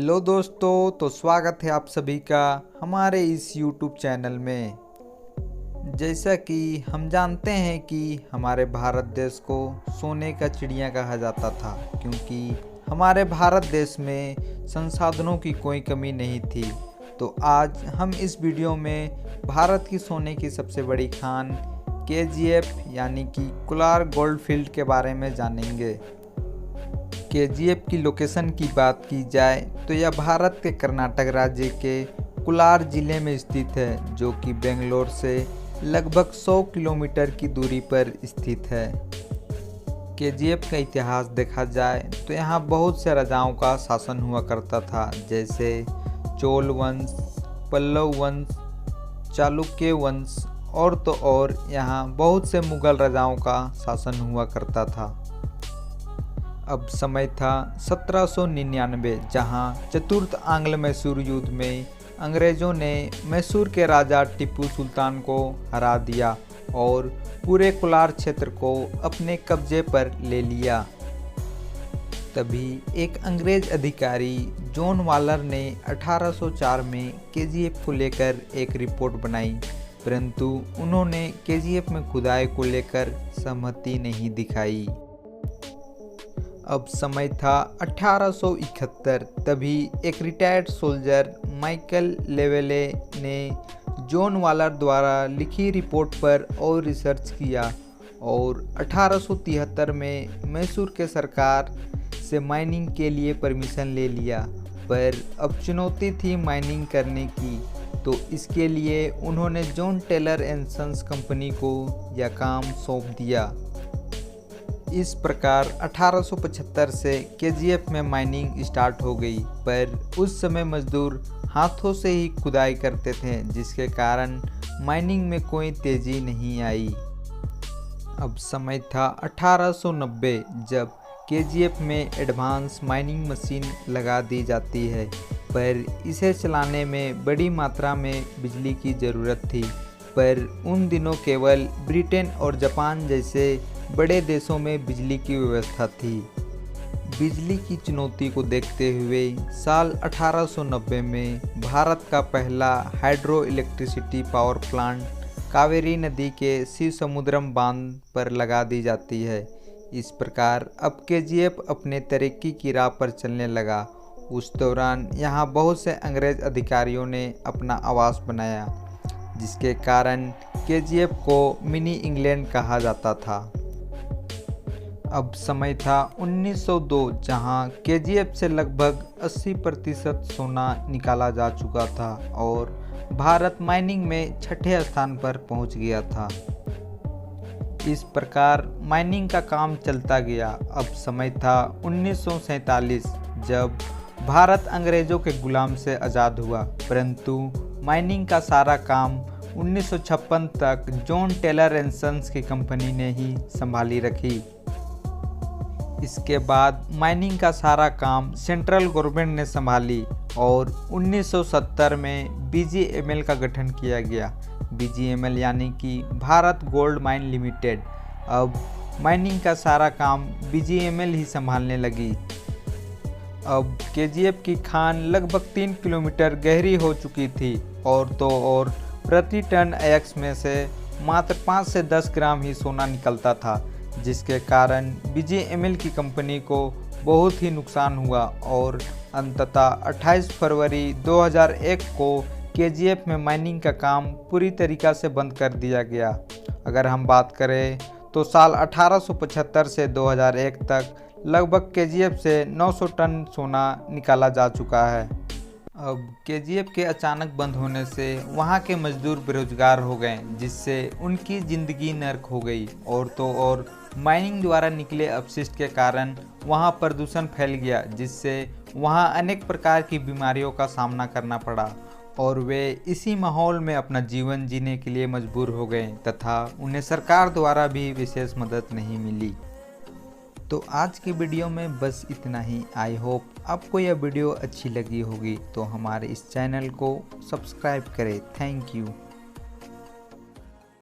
Hello दोस्तों, तो स्वागत है आप सभी का हमारे इस YouTube चैनल में। जैसा कि हम जानते हैं कि हमारे भारत देश को सोने का चिड़िया कहा जाता था, क्योंकि हमारे भारत देश में संसाधनों की कोई कमी नहीं थी। तो आज हम इस वीडियो में भारत की सोने की सबसे बड़ी खान KGF यानी कि कोलार गोल्ड फील्ड के बारे में जानेंगे। KGF की लोकेशन की बात की जाए तो यह भारत के कर्नाटक राज्य के कोलार जिले में स्थित है, जो कि बेंगलोर से लगभग 100 किलोमीटर की दूरी पर स्थित है। KGF का इतिहास देखा जाए तो यहाँ बहुत से राजाओं का शासन हुआ करता था, जैसे चोल वंश, पल्लव वंश, चालुक्य वंश और तो और यहाँ बहुत से मुगल राजाओं का शासन हुआ करता था। अब समय था 1799, जहां चतुर्थ आंग्ल मैसूर युद्ध में अंग्रेजों ने मैसूर के राजा टीपू सुल्तान को हरा दिया और पूरे कोलार क्षेत्र को अपने कब्जे पर ले लिया। तभी एक अंग्रेज अधिकारी जॉन वालर ने 1804 में KGF को लेकर एक रिपोर्ट बनाई, परंतु उन्होंने KGF में खुदाई को लेकर सहमति नहीं दिखाई। अब समय था 1871, तभी एक रिटायर्ड सोल्जर माइकल लेवेले ने जॉन वालर द्वारा लिखी रिपोर्ट पर और रिसर्च किया और 1873 में मैसूर के सरकार से माइनिंग के लिए परमिशन ले लिया। पर अब चुनौती थी माइनिंग करने की, तो इसके लिए उन्होंने John Taylor and Sons company को यह काम सौंप दिया। इस प्रकार 1875 से KGF में माइनिंग स्टार्ट हो गई, पर उस समय मजदूर हाथों से ही खुदाई करते थे, जिसके कारण माइनिंग में कोई तेजी नहीं आई। अब समय था 1890, जब KGF में एडवांस माइनिंग मशीन लगा दी जाती है, पर इसे चलाने में बड़ी मात्रा में बिजली की ज़रूरत थी। पर उन दिनों केवल ब्रिटेन और जापान जैसे बड़े देशों में बिजली की व्यवस्था थी। बिजली की चुनौती को देखते हुए साल 1890 में भारत का पहला hydro electricity power plant Kaveri नदी के शिव समुद्रम बांध पर लगा दी जाती है। इस प्रकार अब KGF अपने तरक्की की राह पर चलने लगा। उस दौरान यहाँ बहुत से अंग्रेज अधिकारियों ने अपना आवास बनाया, जिसके कारण KGF को मिनी इंग्लैंड कहा जाता था। अब समय था 1902, जहां KGF से लगभग 80% सोना निकाला जा चुका था और भारत माइनिंग में छठे स्थान पर पहुंच गया था। इस प्रकार माइनिंग का काम चलता गया। अब समय था 1947, जब भारत अंग्रेजों के गुलाम से आज़ाद हुआ, परंतु माइनिंग का सारा काम 1956 तक जॉन टेलर एंड सन्स की कंपनी ने ही संभाली रखी। इसके बाद माइनिंग का सारा काम सेंट्रल गवर्नमेंट ने संभाली और 1970 में BGML का गठन किया गया। BGML यानी कि भारत गोल्ड माइन लिमिटेड। अब माइनिंग का सारा काम BGML ही संभालने लगी। अब KGF की खान लगभग 3 किलोमीटर गहरी हो चुकी थी और तो और प्रति टन अयस्क में से मात्र 5 से 10 ग्राम ही सोना निकलता था, जिसके कारण BGML की कंपनी को बहुत ही नुकसान हुआ और अंततः 28 फरवरी 2001 को KGF में माइनिंग का काम पूरी तरीक़ा से बंद कर दिया गया। अगर हम बात करें तो साल 1875 से 2001 तक लगभग KGF से 900 टन सोना निकाला जा चुका है। अब KGF के अचानक बंद होने से वहाँ के मजदूर बेरोजगार हो गए, जिससे उनकी ज़िंदगी नर्क हो गई और तो और माइनिंग द्वारा निकले अपशिष्ट के कारण वहाँ प्रदूषण फैल गया, जिससे वहाँ अनेक प्रकार की बीमारियों का सामना करना पड़ा और वे इसी माहौल में अपना जीवन जीने के लिए मजबूर हो गए तथा उन्हें सरकार द्वारा भी विशेष मदद नहीं मिली। तो आज की वीडियो में बस इतना ही। आई होप आपको यह वीडियो अच्छी लगी होगी, तो हमारे इस चैनल को सब्सक्राइब करें। Thank you.